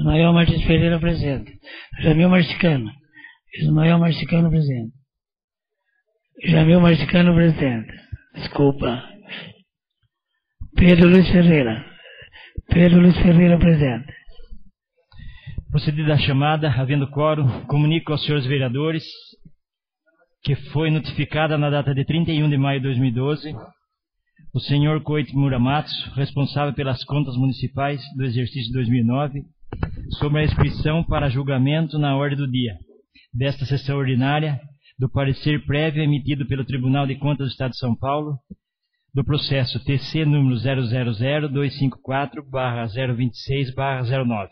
Ismael Martins Pereira, presente. Jamil Marcicano. Ismael Marcicano, presente. Jamil Marcicano, presente. Desculpa. Pedro Luiz Ferreira. Pedro Luiz Ferreira, presente. Procedida a chamada, havendo quórum, comunico aos senhores vereadores que foi notificada na data de 31 de maio de 2012 o senhor Coito Muramatos, responsável pelas contas municipais do exercício de 2009, sobre a inscrição para julgamento na ordem do dia desta sessão ordinária do parecer prévio emitido pelo Tribunal de Contas do Estado de São Paulo do processo TC número 000-254/026/09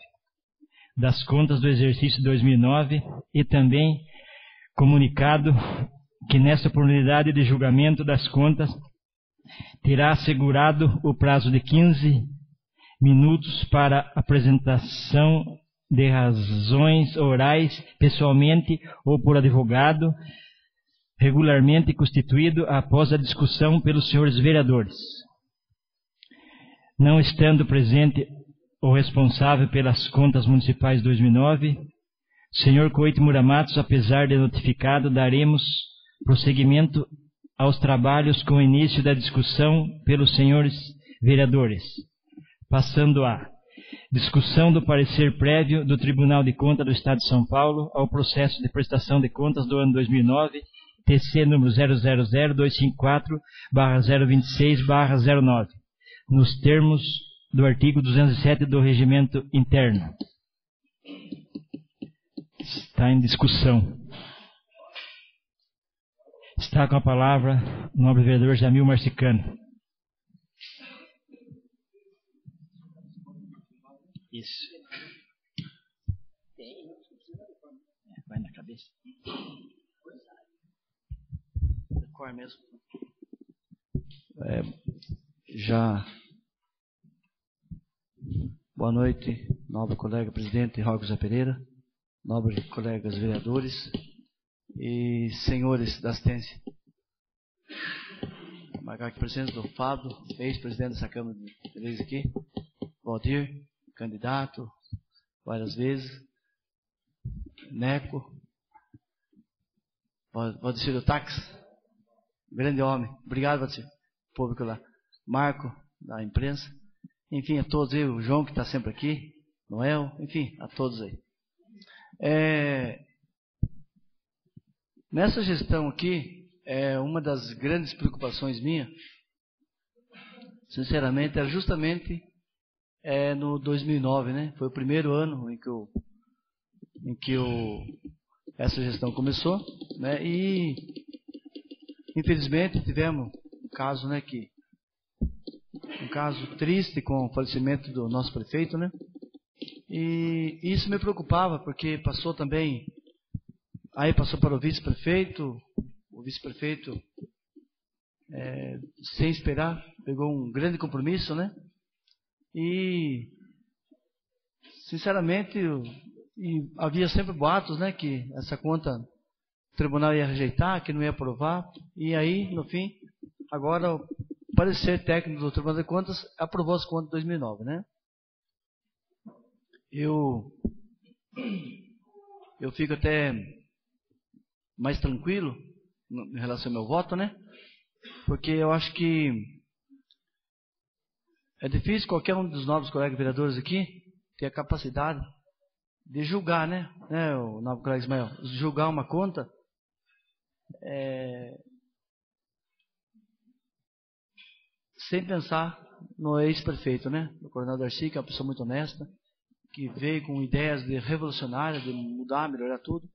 das contas do exercício 2009 e também comunicado que nesta oportunidade de julgamento das contas terá assegurado o prazo de 15 minutos para apresentação de razões orais, pessoalmente ou por advogado, regularmente constituído após a discussão pelos senhores vereadores. Não estando presente o responsável pelas contas municipais 2009, senhor Coito Muramatos, apesar de notificado, daremos prosseguimento aos trabalhos com o início da discussão pelos senhores vereadores, passando a discussão do parecer prévio do Tribunal de Contas do Estado de São Paulo ao processo de prestação de contas do ano 2009, TC número 000-254/026/09, nos termos do artigo 207 do Regimento Interno. Está em discussão. Está com a palavra o nobre vereador Jamil Marcicano. Isso. Vai na cabeça. Decor mesmo. Boa noite, nobre colega presidente Roque José Pereira, nobres colegas vereadores e senhores da assistência. Vou marcar aqui a presença do Fábio, ex-presidente dessa Câmara de Vereadores aqui, Valdir, candidato várias vezes, Neco, Valdir do Táxi, grande homem, obrigado Valdir, público lá, Marco, da imprensa, enfim, a todos aí, o João que está sempre aqui, Noel, enfim, a todos aí. Nessa gestão aqui, uma das grandes preocupações minha, sinceramente, era justamente no 2009, né? Foi o primeiro ano em que essa gestão começou, né? E infelizmente tivemos um caso, né, um caso triste com o falecimento do nosso prefeito, né? E isso me preocupava, porque passou também, aí passou para o vice-prefeito sem esperar, pegou um grande compromisso, né? E sinceramente havia sempre boatos, né, que essa conta o tribunal ia rejeitar, que não ia aprovar, e aí no fim, agora o parecer técnico do Tribunal de Contas aprovou as contas de 2009, né? Eu fico até mais tranquilo em relação ao meu voto, né? Porque eu acho que é difícil qualquer um dos novos colegas vereadores aqui ter a capacidade de julgar, né? O novo colega Ismael, julgar uma conta sem pensar no ex-prefeito, né? O coronel Darcy, que é uma pessoa muito honesta, que veio com ideias revolucionárias, de mudar, melhorar tudo.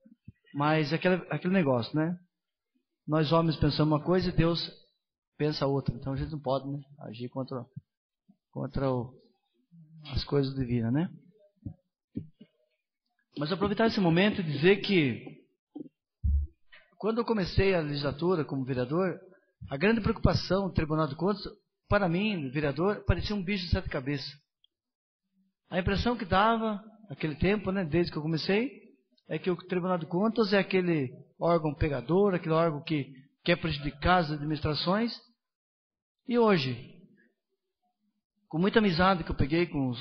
Mas aquele negócio, né? Nós homens pensamos uma coisa e Deus pensa outra. Então a gente não pode, né, agir contra as coisas divinas, né? Mas aproveitar esse momento e dizer que quando eu comecei a legislatura como vereador, a grande preocupação do Tribunal de Contas, para mim, vereador, parecia um bicho de sete cabeças. A impressão que dava naquele tempo, né, desde que eu comecei, é que o Tribunal de Contas é aquele órgão pegador, aquele órgão que quer prejudicar as administrações. E hoje, com muita amizade que eu peguei com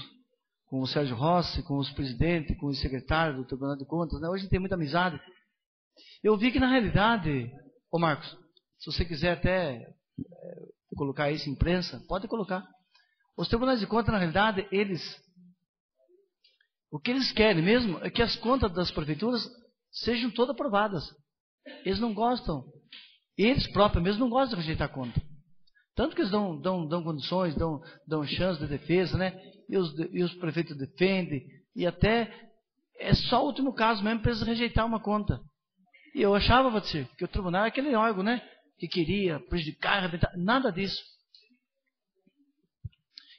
com o Sérgio Rossi, com os presidentes, com os secretários do Tribunal de Contas, né? Hoje a gente tem muita amizade. Eu vi que na realidade, ô Marcos, se você quiser até colocar isso em imprensa, pode colocar. Os tribunais de contas, na realidade, o que eles querem mesmo é que as contas das prefeituras sejam todas aprovadas. Eles não gostam, eles próprios mesmo não gostam de rejeitar a conta. Tanto que eles dão condições, dão chance de defesa, né? E os prefeitos defendem, e até é só o último caso mesmo para eles rejeitar uma conta. E eu achava, Vatir, que o tribunal é aquele órgão, né? Que queria prejudicar, arrebentar, nada disso.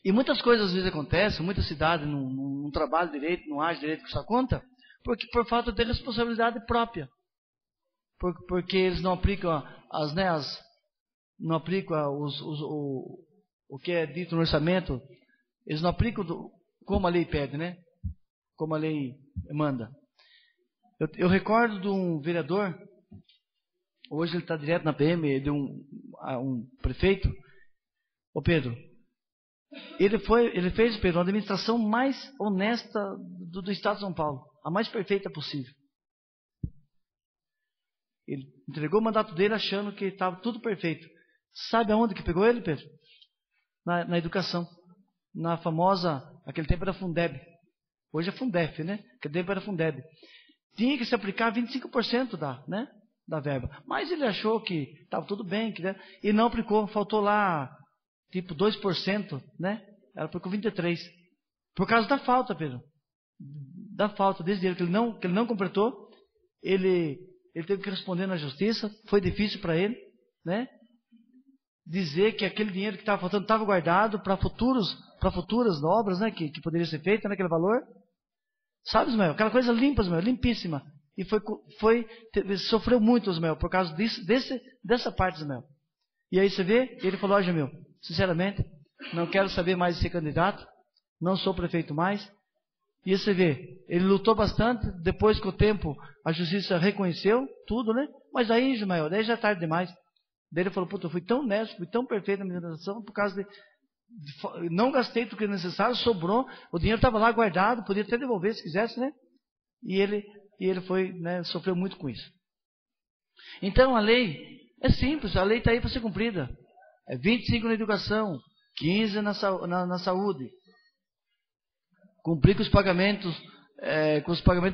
E muitas coisas às vezes acontecem, muitas cidades não trabalham direito, não agem direito com sua conta, porque por falta de responsabilidade própria. Porque eles não aplicam não aplicam o que é dito no orçamento, eles não aplicam como a lei pede, né? Como a lei manda. Eu recordo de um vereador, hoje ele está direto na PM, de um prefeito. Ô Pedro, ele fez, Pedro, uma administração mais honesta do estado de São Paulo, a mais perfeita possível. Ele entregou o mandato dele achando que estava tudo perfeito. Sabe aonde que pegou ele, Pedro? Na educação. Na famosa, aquele tempo era Fundeb. Hoje é Fundef, né? Aquele tempo era Fundeb. Tinha que se aplicar 25% da verba. Mas ele achou que estava tudo bem, e não aplicou. Faltou lá, tipo 2%, né? Ela aplicou 23%. Por causa da falta, Pedro. Da falta desse dinheiro que ele não completou. Ele teve que responder na justiça. Foi difícil para ele, né? Dizer que aquele dinheiro que estava faltando estava guardado para futuras obras, né? Que poderia ser feita naquele valor. Sabe, Ismael? Aquela coisa limpa, Ismael, limpíssima. E sofreu muito, Ismael, por causa dessa parte, Ismael. E aí você vê, ele falou, olha, meu, sinceramente, não quero saber mais de ser candidato, não sou prefeito mais. E você vê, ele lutou bastante, depois com o tempo a justiça reconheceu tudo, né? Mas aí, Ismael, daí já é tarde demais. Daí ele falou, puta, eu fui tão honesto, fui tão perfeito na minha administração, por causa não gastei tudo que é necessário, sobrou, o dinheiro estava lá guardado, podia até devolver se quisesse, né? E ele foi, né, sofreu muito com isso. Então a lei é simples, a lei está aí para ser cumprida. É 25 na educação, 15 na saúde. Cumprir com os pagamentos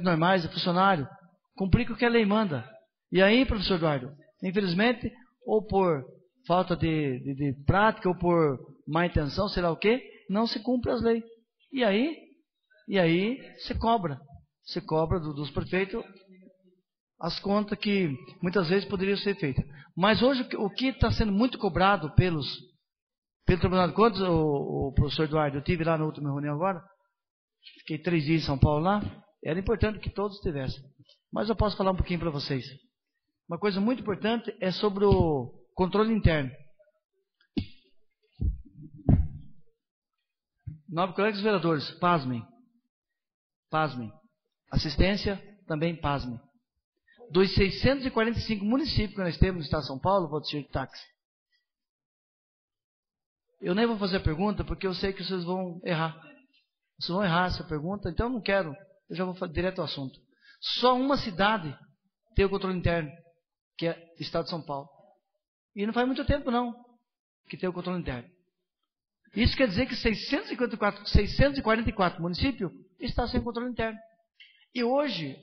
normais do funcionário. Cumprir com o que a lei manda. E aí, professor Eduardo, infelizmente, ou por falta de prática, ou por má intenção, sei lá o quê, não se cumpre as leis. E aí se cobra. Se cobra dos prefeitos as contas que muitas vezes poderiam ser feitas. Mas hoje o que está sendo muito cobrado pelo Tribunal de Contas, o professor Eduardo, eu estive lá na última reunião agora, fiquei 3 dias em São Paulo lá, era importante que todos estivessem. Mas eu posso falar um pouquinho para vocês. Uma coisa muito importante é sobre o controle interno. 9 colegas vereadores, pasmem. Assistência, também pasmem. Dos 645 municípios que nós temos no estado de São Paulo, vou dizer de táxi. Eu nem vou fazer a pergunta, porque eu sei que vocês vão errar. Vocês vão errar essa pergunta, então eu não quero. Eu já vou direto ao assunto. Só uma cidade tem o controle interno, que é o estado de São Paulo. E não faz muito tempo, não, que tem o controle interno. Isso quer dizer que 644 municípios estão sem controle interno. E hoje,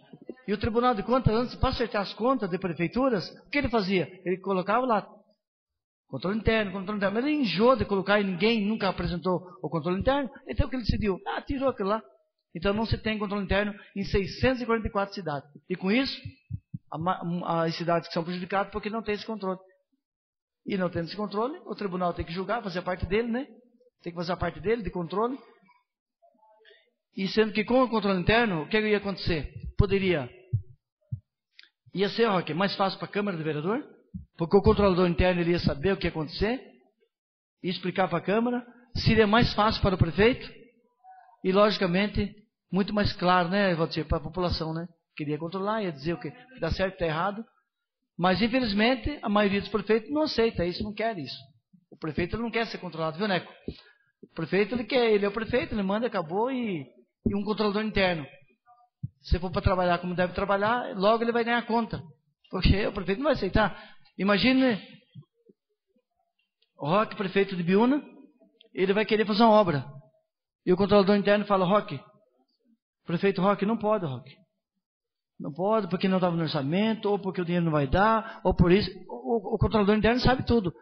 o Tribunal de Contas, antes, para acertar as contas de prefeituras, o que ele fazia? Ele colocava lá, controle interno. Mas ele enjoou de colocar e ninguém nunca apresentou o controle interno. Então o que ele decidiu? Tirou aquilo lá. Então não se tem controle interno em 644 cidades. E com isso, as cidades que são prejudicadas porque não tem esse controle. E não tendo esse controle, o tribunal tem que julgar, fazer a parte dele, né? Tem que fazer a parte dele de controle. E sendo que com o controle interno, o que ia acontecer? Ia ser, Roque, mais fácil para a Câmara do Vereador, porque o controlador interno ele ia saber o que ia acontecer, e explicar para a Câmara. Seria mais fácil para o prefeito, e logicamente, muito mais claro, né, Valdir, para a população, né? Queria controlar, ia dizer o que dá certo, está errado. Mas, infelizmente, a maioria dos prefeitos não aceita isso, não quer isso. O prefeito ele não quer ser controlado, viu, Neco? O prefeito, ele é o prefeito, ele manda, acabou, e e um controlador interno. Se for para trabalhar como deve trabalhar, logo ele vai ganhar conta. Porque o prefeito não vai aceitar. Imagine o Roque, prefeito de Biúna, ele vai querer fazer uma obra. E o controlador interno fala, Roque, prefeito Roque, não pode, Roque. Não pode, porque não estava no orçamento, ou porque o dinheiro não vai dar, ou por isso. O controlador interno sabe tudo.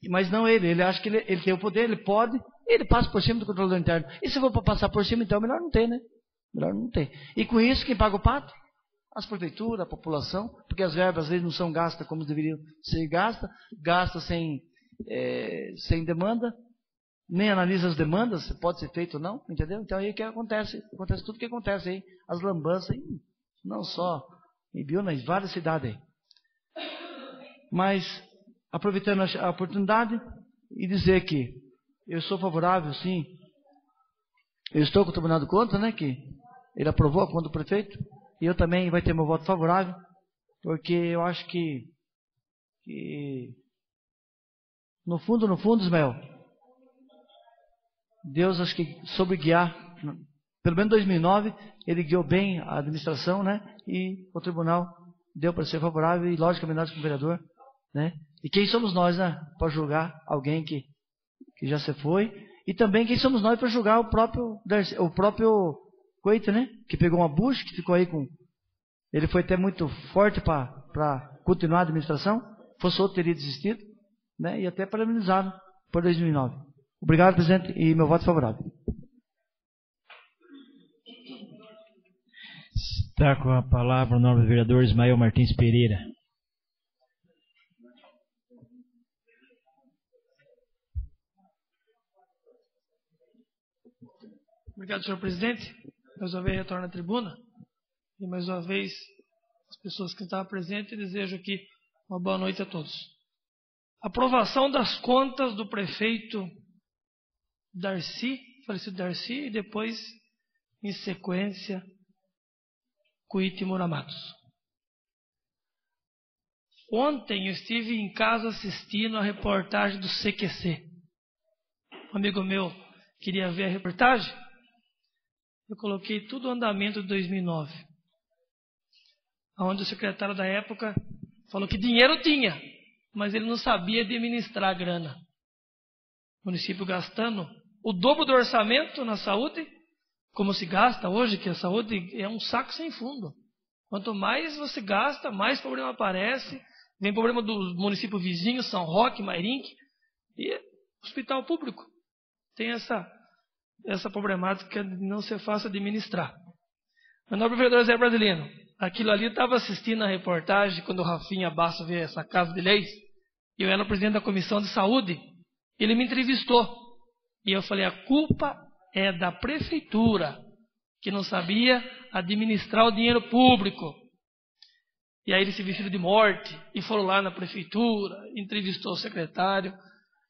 Mas não ele acha que ele tem o poder, ele pode, ele passa por cima do controlador interno. E se for para passar por cima, então melhor não ter, né? Melhor não ter. E com isso, quem paga o pato? As prefeituras, a população, porque as verbas às vezes não são gastas como deveriam ser gastas, gasta sem demanda, nem analisa as demandas, se pode ser feito ou não, entendeu? Então aí o que acontece tudo o que acontece aí, as lambanças aí, não só em Biúna, em várias cidades aí. Mas, aproveitando a oportunidade e dizer que eu sou favorável, sim, eu estou com o Tribunal de Contas, né, que ele aprovou a conta do prefeito, e eu também vai ter meu voto favorável, porque eu acho que no fundo, Ismael, Deus acho que soube guiar, pelo menos em 2009, ele guiou bem a administração, né? E o tribunal deu para ser favorável, e logicamente nós como vereador, né? E quem somos nós, né? Para julgar alguém que já se foi, e também quem somos nós para julgar o próprio Coito, né? Que pegou uma bucha, que ficou aí com... Ele foi até muito forte para continuar a administração, fosse outro teria desistido, né? E até parabenizado por 2009. Obrigado, presidente, e meu voto favorável. Está com a palavra o nobre vereador Ismael Martins Pereira. Obrigado, senhor presidente. Mais uma vez retorno à tribuna. E mais uma vez, as pessoas que estavam presentes, desejo aqui uma boa noite a todos. Aprovação das contas do prefeito Darcy, falecido Darcy, e depois, em sequência, Cuíti e Moura Matos. Ontem eu estive em casa assistindo a reportagem do CQC. Um amigo meu queria ver a reportagem. Eu coloquei tudo o andamento de 2009. Onde o secretário da época falou que dinheiro tinha, mas ele não sabia administrar a grana. O município gastando o dobro do orçamento na saúde, como se gasta hoje, que a saúde é um saco sem fundo. Quanto mais você gasta, mais problema aparece. Vem problema do município vizinho, São Roque, Mairinque, e hospital público. Tem essa problemática de não ser fácil administrar. Meu nobre vereador Zé Brasilino, aquilo ali eu estava assistindo a reportagem quando o Rafinha Basso veio a essa casa de leis, e eu era o presidente da comissão de saúde, ele me entrevistou, e eu falei, a culpa é da prefeitura, que não sabia administrar o dinheiro público. E aí ele se vestiu de morte, e foram lá na prefeitura, entrevistou o secretário,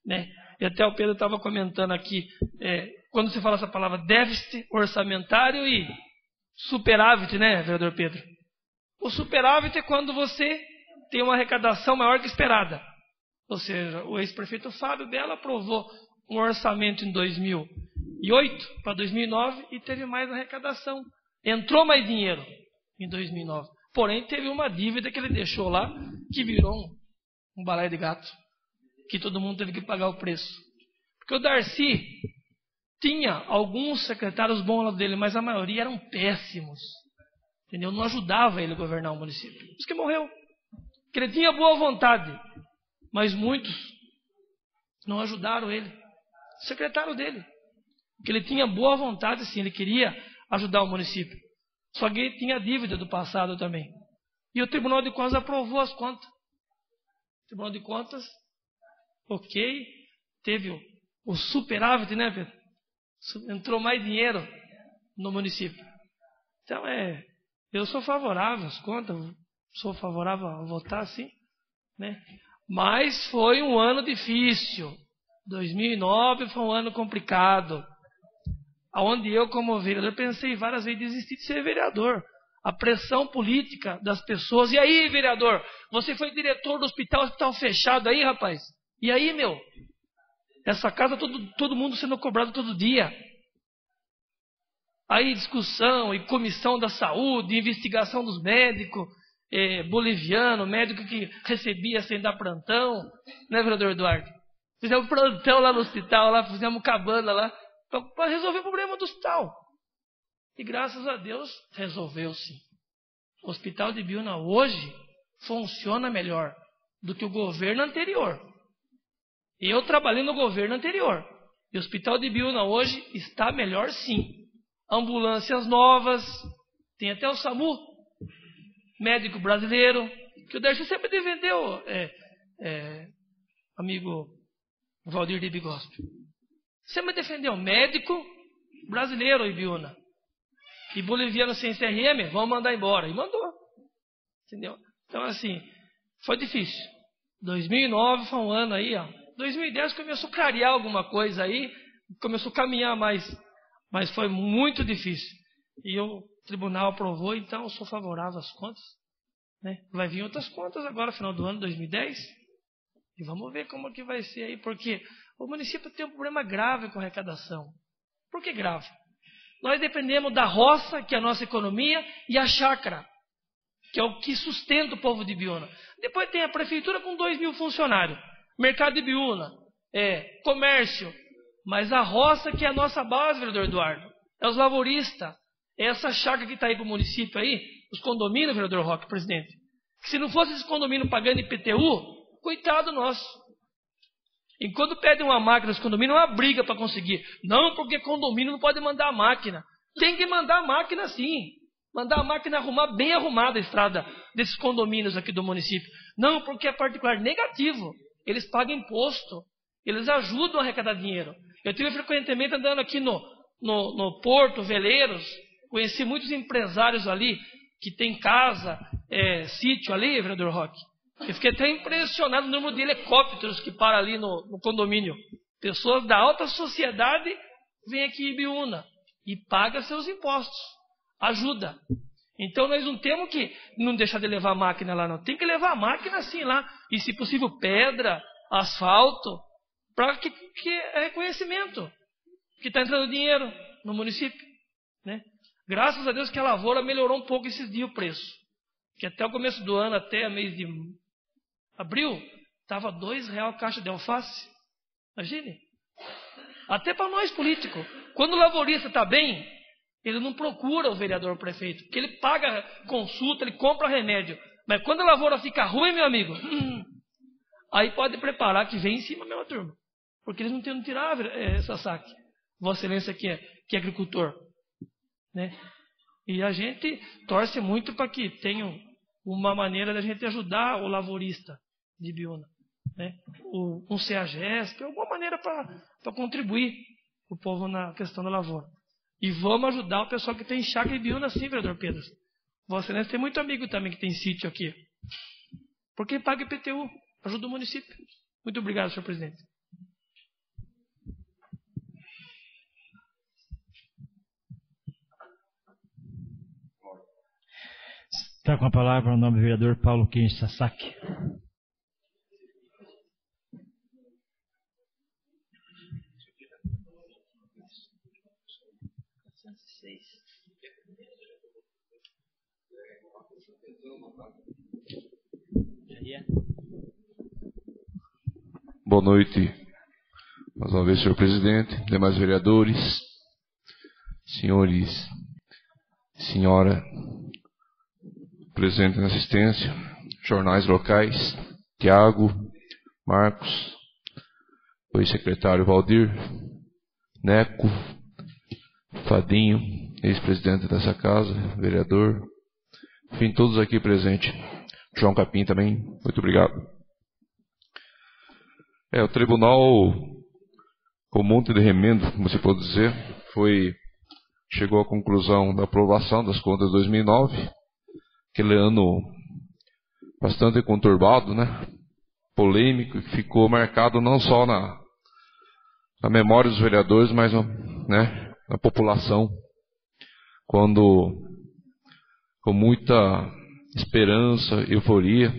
né? E até o Pedro estava comentando aqui, quando se fala essa palavra déficit orçamentário e superávit, né, vereador Pedro? O superávit é quando você tem uma arrecadação maior que esperada. Ou seja, o ex-prefeito Fábio Bela aprovou um orçamento em 2008 para 2009 e teve mais arrecadação. Entrou mais dinheiro em 2009. Porém, teve uma dívida que ele deixou lá que virou um balaio de gato, que todo mundo teve que pagar o preço. Porque o Darcy tinha alguns secretários bons ao lado dele, mas a maioria eram péssimos. Entendeu? Não ajudava ele a governar o município. Por isso que morreu. Porque ele tinha boa vontade, mas muitos não ajudaram ele. O secretário dele. Porque ele tinha boa vontade, sim, ele queria ajudar o município. Só que ele tinha dívida do passado também. E o Tribunal de Contas aprovou as contas. O Tribunal de Contas, ok, teve o superávit, né, Pedro? Entrou mais dinheiro no município. Então, eu sou favorável às contas, sou favorável a votar, sim, né? Mas foi um ano difícil. 2009 foi um ano complicado. Onde eu, como vereador, pensei várias vezes em desistir de ser vereador. A pressão política das pessoas. E aí, vereador, você foi diretor do hospital fechado aí, rapaz? E aí, meu? Essa casa, todo mundo sendo cobrado todo dia. Aí discussão e comissão da saúde, investigação dos médicos bolivianos, médico que recebia sem dar plantão, né, vereador Eduardo? Fizemos plantão lá no hospital, lá fizemos cabana lá, para resolver o problema do hospital. E graças a Deus resolveu-se. O hospital de Ibiúna hoje funciona melhor do que o governo anterior. Eu trabalhei no governo anterior. E o hospital de Ibiúna hoje está melhor sim. Ambulâncias novas, tem até o SAMU, médico brasileiro, que o Darcy sempre defendeu, amigo Valdir de Bigospe. Sempre defendeu médico brasileiro, Ibiúna. E boliviano sem CRM, vamos mandar embora. E mandou. Entendeu? Então, assim, foi difícil. 2009 foi um ano aí, ó. 2010 começou a clarear alguma coisa aí, começou a caminhar mais, mas foi muito difícil. E o tribunal aprovou, então eu sou favorável às contas. Né? Vai vir outras contas agora, final do ano, 2010. E vamos ver como que vai ser aí, porque o município tem um problema grave com a arrecadação. Por que grave? Nós dependemos da roça, que é a nossa economia, e a chácara, que é o que sustenta o povo de Ibiúna. Depois tem a prefeitura com 2.000 funcionários. Mercado de Ibiúna, comércio. Mas a roça que é a nossa base, vereador Eduardo, é os lavouristas. É essa chácara que está aí para o município aí, os condomínios, vereador Roque, presidente. Que se não fosse esse condomínio pagando IPTU, coitado nosso. Enquanto pedem uma máquina nos condomínios, é uma briga para conseguir. Não, porque condomínio não pode mandar a máquina. Tem que mandar a máquina sim. Mandar a máquina arrumar bem arrumada a estrada desses condomínios aqui do município. Não, porque é particular. Negativo. Eles pagam imposto. Eles ajudam a arrecadar dinheiro. Eu tive frequentemente andando aqui no Porto, Veleiros. Conheci muitos empresários ali que tem casa, sítio ali, vereador Roque. Eu fiquei até impressionado no número de helicópteros que param ali no condomínio. Pessoas da alta sociedade vêm aqui em Ibiúna e pagam seus impostos. Ajuda. Então nós não temos que não deixar de levar a máquina lá, não. Tem que levar a máquina assim lá. E se possível pedra, asfalto, para que é reconhecimento. Que está entrando dinheiro no município. Né? Graças a Deus que a lavoura melhorou um pouco esses dias o preço. Que até o começo do ano, até mês de abril, estava R$2 a caixa de alface. Imagine. Até para nós políticos. Quando o lavorista está bem, ele não procura o vereador ou o prefeito. Porque ele paga consulta, ele compra remédio. Mas quando a lavoura fica ruim, meu amigo, aí pode preparar que vem em cima a mesma turma. Porque eles não tentam tirar essa saque. Vossa Excelência que é agricultor. Né? E a gente torce muito para que tenham uma maneira da gente ajudar o lavorista de Ibiúna. Né? Um CEAGESP, alguma maneira para contribuir o povo na questão da lavoura. E vamos ajudar o pessoal que tem chácara em Ibiúna, sim, vereador Pedro. Vossa Excelência tem muito amigo também que tem sítio aqui. Porque paga IPTU, ajuda o município. Muito obrigado, senhor presidente. Está com a palavra o nobre vereador Paulo Kenji Sasaki. Boa noite, mais uma vez, senhor presidente, demais vereadores, senhores, senhora, presente na assistência, jornais locais, Tiago, Marcos, o ex-secretário Valdir, Neco, Fadinho, ex-presidente dessa casa, vereador, enfim, todos aqui presentes. João Capim também, muito obrigado. O tribunal, com um monte de remendo, como se pode dizer, chegou à conclusão da aprovação das contas de 2009, aquele ano bastante conturbado, né? Polêmico, que ficou marcado não só na memória dos vereadores, mas na população, quando, com muita esperança, euforia,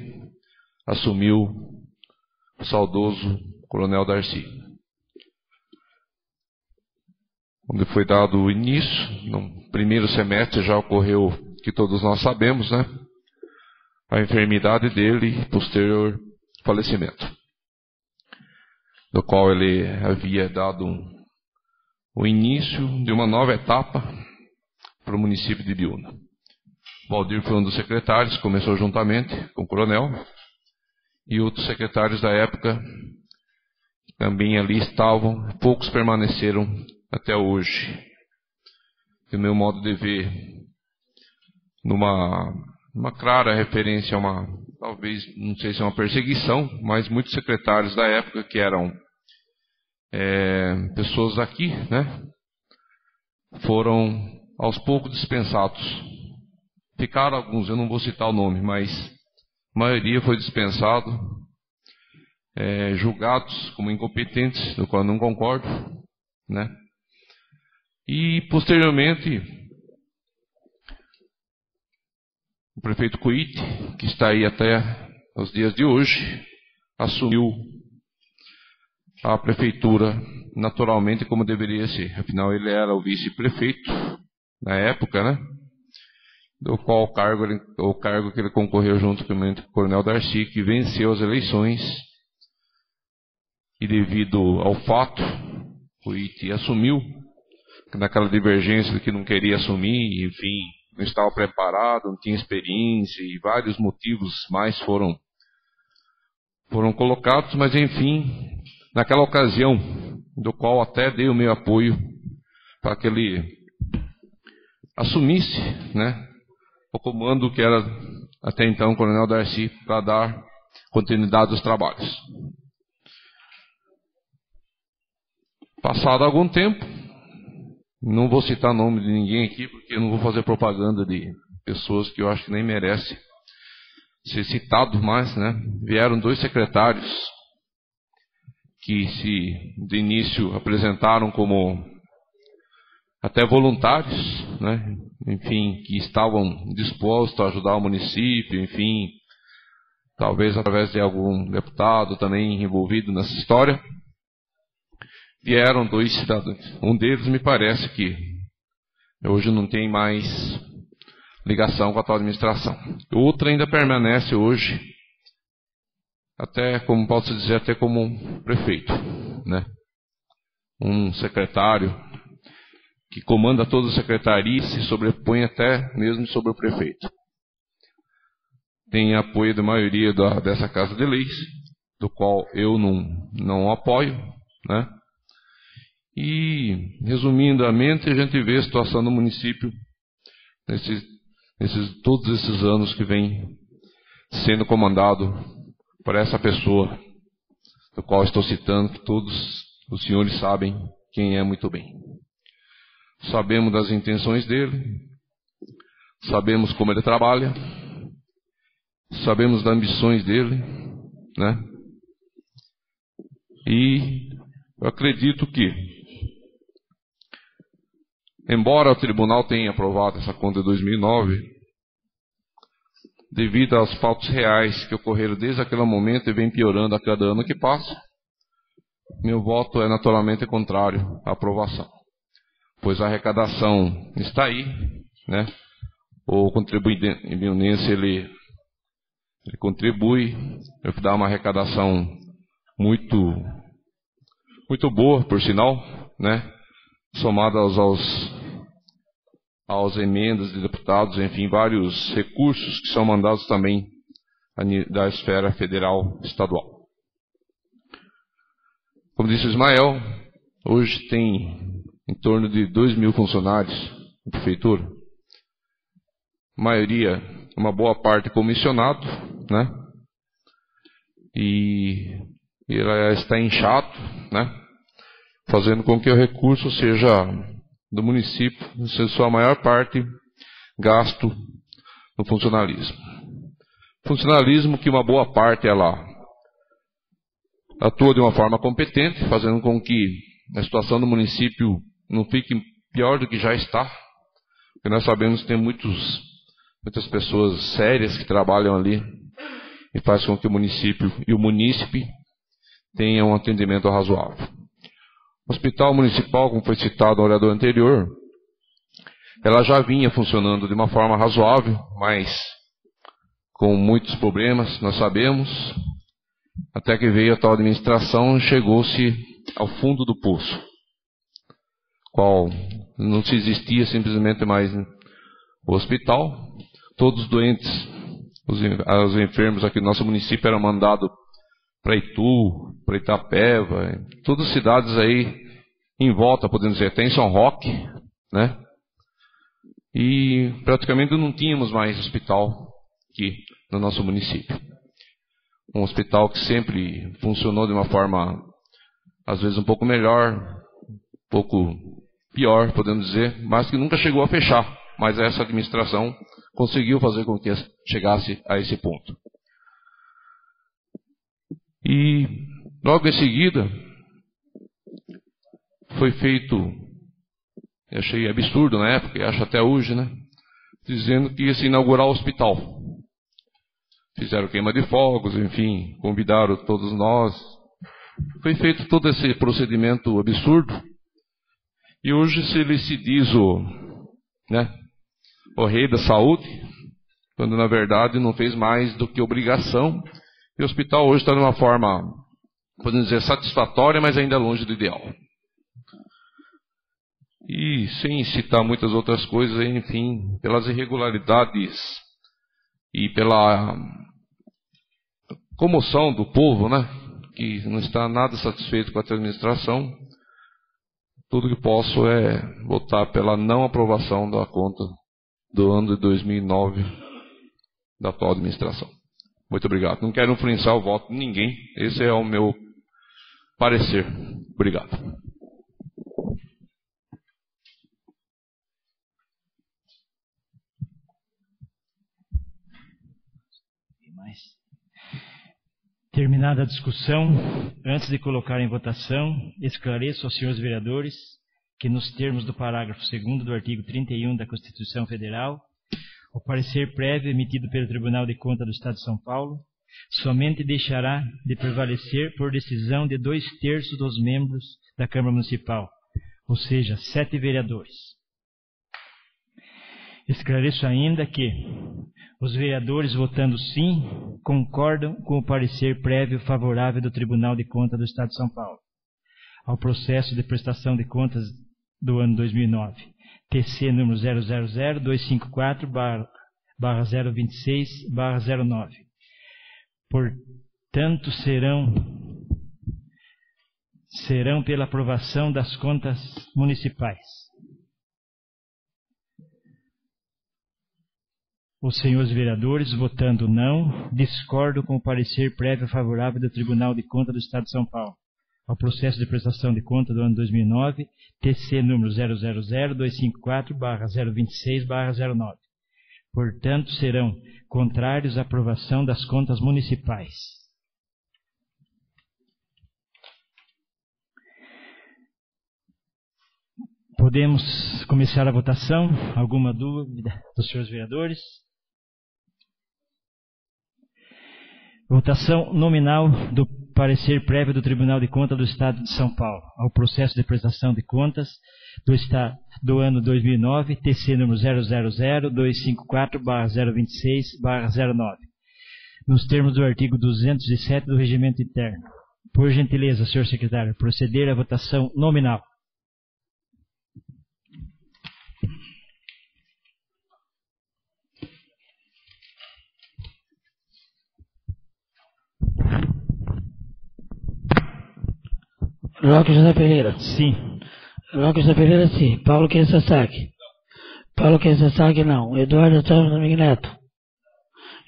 assumiu o saudoso Coronel Darcy. onde foi dado o início. No primeiro semestre já ocorreu, que todos nós sabemos, né? A enfermidade dele e posterior falecimento, do qual ele havia dado o início de uma nova etapa para o município de Ibiúna. Valdir foi um dos secretários, começou juntamente com o coronel, e outros secretários da época também ali estavam, poucos permaneceram até hoje. Do meu modo de ver, numa clara referência a uma, talvez, não sei se é uma perseguição, mas muitos secretários da época que eram pessoas daqui, né, foram aos poucos dispensados. Ficaram alguns, eu não vou citar o nome, mas a maioria foi dispensado, julgados como incompetentes, do qual eu não concordo, né? E posteriormente o prefeito Coite, que está aí até os dias de hoje, assumiu a prefeitura naturalmente como deveria ser. Afinal, ele era o vice-prefeito na época, né? Do qual o cargo que ele concorreu junto com o coronel Darcy, que venceu as eleições, e devido ao fato, o Coite assumiu, naquela divergência de que não queria assumir, enfim, não estava preparado, não tinha experiência, e vários motivos mais foram colocados, mas enfim, naquela ocasião, do qual até dei o meu apoio para que ele assumisse, né, o comando que era até então o coronel Darcy, para dar continuidade aos trabalhos. Passado algum tempo, não vou citar nome de ninguém aqui, porque eu não vou fazer propaganda de pessoas que eu acho que nem merecem ser citado mais, né? Vieram 2 secretários que de início apresentaram como até voluntários, né? Enfim, que estavam dispostos a ajudar o município, enfim, talvez através de algum deputado também envolvido nessa história. Vieram 2 cidadãos. Um deles me parece que hoje não tem mais ligação com a atual administração. O outro ainda permanece hoje, até como posso dizer, até como um prefeito, né? Um secretário que comanda toda a secretaria, se sobrepõe até mesmo sobre o prefeito. Tem apoio da maioria dessa Casa de Leis, do qual eu não apoio, né? E, resumidamente, a gente vê a situação do município todos esses anos que vem sendo comandado por essa pessoa, do qual estou citando, que todos os senhores sabem quem é muito bem. Sabemos das intenções dele, sabemos como ele trabalha, sabemos das ambições dele, né? E eu acredito que, embora o tribunal tenha aprovado essa conta de 2009, devido aos fatos reais que ocorreram desde aquele momento e vem piorando a cada ano que passa, meu voto é naturalmente contrário à aprovação, pois a arrecadação está aí, né? O contribuinte ibiunense, ele contribui, ele dá uma arrecadação muito boa, por sinal, né? Somada aos emendas de deputados, enfim, vários recursos que são mandados também da esfera federal estadual. Como disse o Ismael, hoje tem em torno de 2.000 funcionários na prefeitura, maioria, uma boa parte comissionado, né? E ela está inchado, né? Fazendo com que o recurso seja do município, seja sua maior parte gasto no funcionalismo. Funcionalismo que uma boa parte ela atua de uma forma competente, fazendo com que a situação do município não fique pior do que já está, porque nós sabemos que tem muitas pessoas sérias que trabalham ali e faz com que o município e o munícipe tenham um atendimento razoável. O Hospital Municipal, como foi citado no orador anterior, ela já vinha funcionando de uma forma razoável, mas com muitos problemas, nós sabemos, até que veio a tal administração e chegou-se ao fundo do poço, qual não se existia simplesmente mais o hospital. Todos os doentes, os enfermos aqui do nosso município eram mandados para Itu, para Itapeva, todas as cidades aí em volta, podemos dizer, até em São Roque, né? E praticamente não tínhamos mais hospital aqui no nosso município. Um hospital que sempre funcionou de uma forma, às vezes um pouco melhor, um pouco pior, podemos dizer, mas que nunca chegou a fechar. Mas essa administração conseguiu fazer com que chegasse a esse ponto. E logo em seguida foi feito, eu achei absurdo na época, e acho até hoje, né, dizendo que ia se inaugurar o hospital. Fizeram queima de fogos, enfim, convidaram todos nós. Foi feito todo esse procedimento absurdo. E hoje se diz o rei da saúde, quando na verdade não fez mais do que obrigação. E o hospital hoje está de uma forma, podemos dizer, satisfatória, mas ainda longe do ideal. E sem citar muitas outras coisas, enfim, pelas irregularidades e pela comoção do povo, né, que não está nada satisfeito com a administração, tudo que posso é votar pela não aprovação da conta do ano de 2009 da atual administração. Muito obrigado. Não quero influenciar o voto de ninguém. Esse é o meu parecer. Obrigado. Terminada a discussão, antes de colocar em votação, esclareço aos senhores vereadores que nos termos do parágrafo 2º do artigo 31 da Constituição Federal, o parecer prévio emitido pelo Tribunal de Contas do Estado de São Paulo somente deixará de prevalecer por decisão de 2/3 dos membros da Câmara Municipal, ou seja, 7 vereadores. Esclareço ainda que os vereadores votando sim concordam com o parecer prévio favorável do Tribunal de Contas do Estado de São Paulo ao processo de prestação de contas do ano 2009, TC número 000-254/026/09. Portanto, serão pela aprovação das contas municipais. Os senhores vereadores, votando não, discordam com o parecer prévio favorável do Tribunal de Contas do Estado de São Paulo ao processo de prestação de contas do ano 2009, TC número 000-254/026/09. Portanto, serão contrários à aprovação das contas municipais. Podemos começar a votação? Alguma dúvida dos senhores vereadores? Votação nominal do parecer prévio do Tribunal de Contas do Estado de São Paulo ao processo de prestação de contas do ano 2009, TC número 000-254/026/09, nos termos do artigo 207 do Regimento Interno. Por gentileza, senhor secretário, proceder à votação nominal. Roque José Pereira. Sim. Roque José Pereira, sim. Paulo Queiroz Sasaki. Paulo Queiroz Sasaki, não. Eduardo Anselmo Domingo Neto.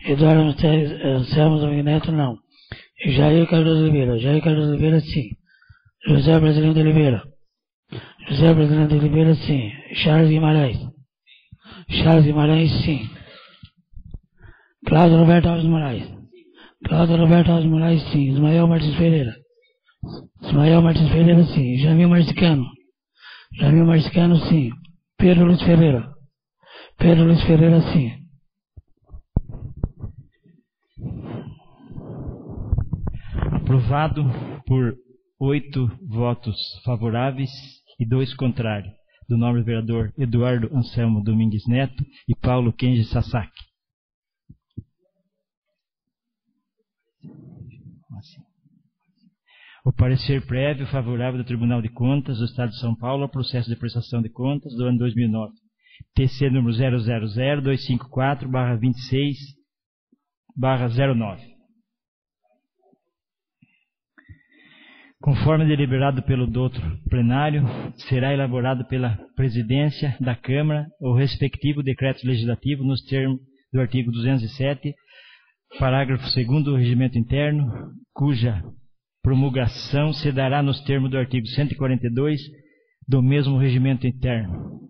Eduardo Anselmo Domingo Neto, não. Jair Cardoso Oliveira. Jair Cardoso Oliveira, sim. José Brasileiro de Oliveira. José Brasileiro de Oliveira, sim. Charles Guimarães. Charles Guimarães, sim. Cláudio Roberto Alves Moraes. Cláudio Roberto Alves Moraes, sim. Ismael Martins Pereira. Ismael Martins Pereira, sim. Jamil Marcicano. Jamil Marcicano, sim. Pedro Luiz Ferreira. Pedro Luiz Ferreira, sim. Aprovado por 8 votos favoráveis e 2 contrários, do nobre vereador Eduardo Anselmo Domingues Neto e Paulo Kenji Sasaki. O parecer prévio favorável do Tribunal de Contas do Estado de São Paulo ao processo de prestação de contas do ano 2009, TC número 000-254-26-09. Conforme deliberado pelo doutor plenário, será elaborado pela presidência da Câmara o respectivo decreto legislativo nos termos do artigo 207, parágrafo 2º do Regimento Interno, cuja promulgação se dará nos termos do artigo 142 do mesmo Regimento Interno.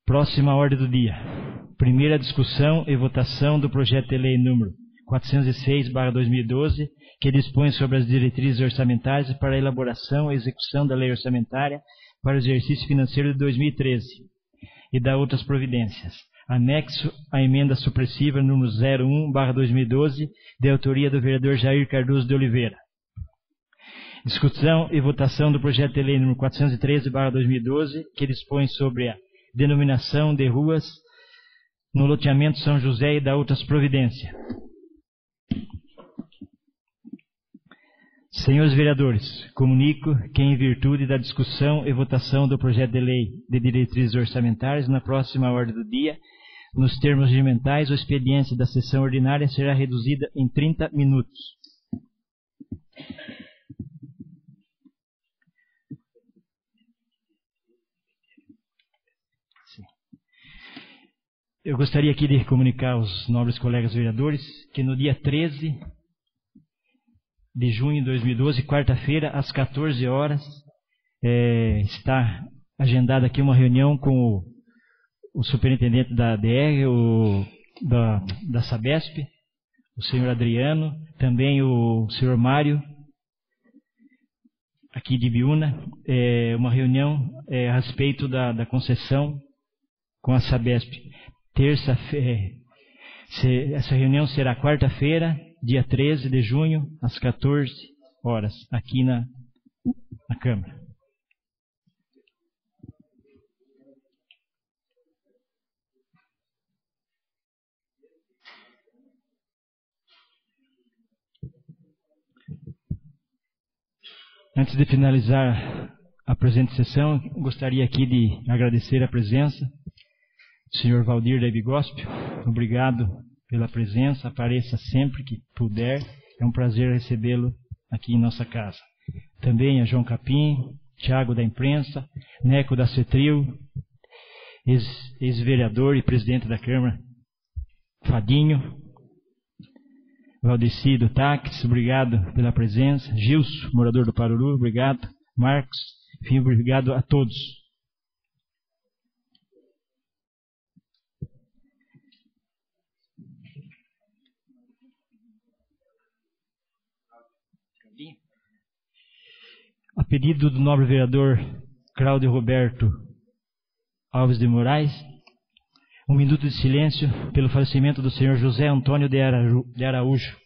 Próxima ordem do dia. Primeira discussão e votação do projeto de lei número 406/2012, que dispõe sobre as diretrizes orçamentárias para a elaboração e execução da lei orçamentária para o exercício financeiro de 2013 e da outras providências. Anexo à emenda supressiva número 01/2012, de autoria do vereador Jair Cardoso de Oliveira. Discussão e votação do projeto de lei número 413/2012, que dispõe sobre a denominação de ruas no loteamento São José e da outras providências. Senhores vereadores, comunico que, em virtude da discussão e votação do projeto de lei de diretrizes orçamentárias na próxima ordem do dia, nos termos regimentais, o expediente da sessão ordinária será reduzida em 30 minutos. Eu gostaria aqui de comunicar aos nobres colegas vereadores que no dia 13 de junho de 2012, quarta-feira, às 14 horas, está agendada aqui uma reunião com o superintendente da DR, da Sabesp, o senhor Adriano, também o senhor Mário, aqui de Biúna, uma reunião a respeito da concessão com a Sabesp. Essa reunião será quarta-feira, dia 13 de junho, às 14 horas, aqui na Câmara. Antes de finalizar a presente sessão, gostaria aqui de agradecer a presença do senhor Valdir da Ebigóspio. Obrigado pela presença, apareça sempre que puder, é um prazer recebê-lo aqui em nossa casa. Também a João Capim, Tiago da imprensa, Neco da Cetril, ex-vereador e presidente da Câmara, Fadinho, Valdeci do Táxi, obrigado pela presença, Gilson, morador do Paruru, obrigado, Marcos, enfim, obrigado a todos. A pedido do nobre vereador Cláudio Roberto Alves de Moraes, um minuto de silêncio pelo falecimento do senhor José Antônio de Araújo.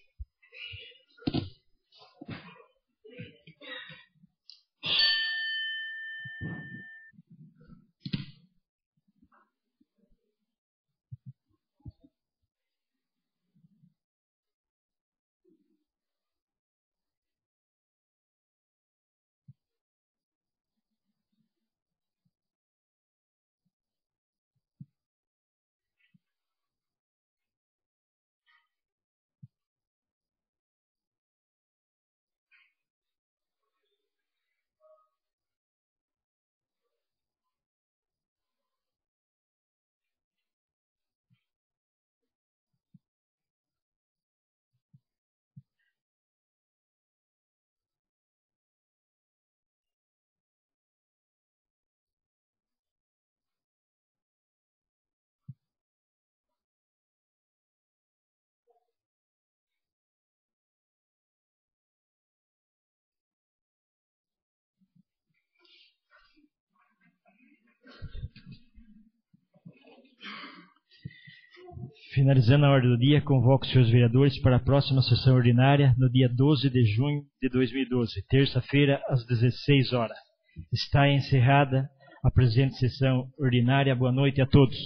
Finalizando a ordem do dia, convoco os senhores vereadores para a próxima sessão ordinária no dia 12 de junho de 2012, terça-feira, às 16 horas. Está encerrada a presente sessão ordinária. Boa noite a todos.